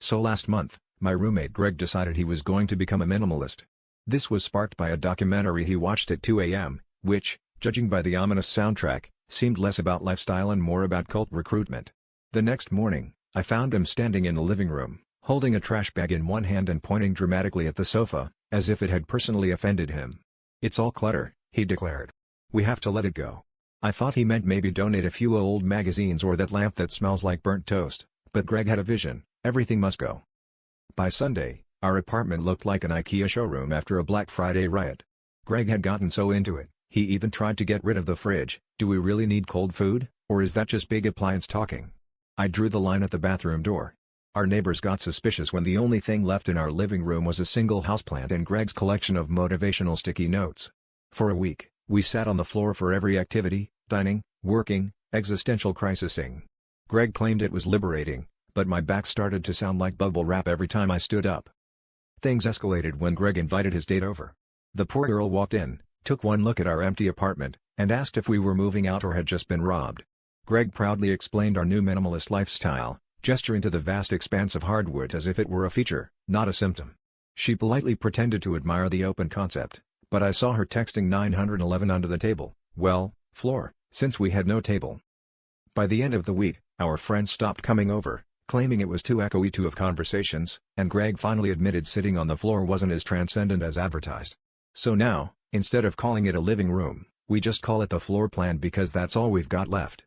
So last month, my roommate Greg decided he was going to become a minimalist. This was sparked by a documentary he watched at 2 a.m., which, judging by the ominous soundtrack, seemed less about lifestyle and more about cult recruitment. The next morning, I found him standing in the living room, holding a trash bag in one hand and pointing dramatically at the sofa, as if it had personally offended him. "It's all clutter," he declared. "We have to let it go." I thought he meant maybe donate a few old magazines or that lamp that smells like burnt toast, but Greg had a vision: everything must go. By Sunday, our apartment looked like an IKEA showroom after a Black Friday riot. Greg had gotten so into it, he even tried to get rid of the fridge. Do we really need cold food, or is that just big appliance talking? I drew the line at the bathroom door. Our neighbors got suspicious when the only thing left in our living room was a single houseplant and Greg's collection of motivational sticky notes. For a week, we sat on the floor for every activity: dining, working, existential crisising. Greg claimed it was liberating, but my back started to sound like bubble wrap every time I stood up. Things escalated when Greg invited his date over. The poor girl walked in, took one look at our empty apartment, and asked if we were moving out or had just been robbed. Greg proudly explained our new minimalist lifestyle, gesturing to the vast expanse of hardwood as if it were a feature, not a symptom. She politely pretended to admire the open concept, but I saw her texting 911 under the table, floor, since we had no table. By the end of the week, our friends stopped coming over, claiming it was too echoey to have conversations, and Greg finally admitted sitting on the floor wasn't as transcendent as advertised. So now, instead of calling it a living room, we just call it the floor plan because that's all we've got left.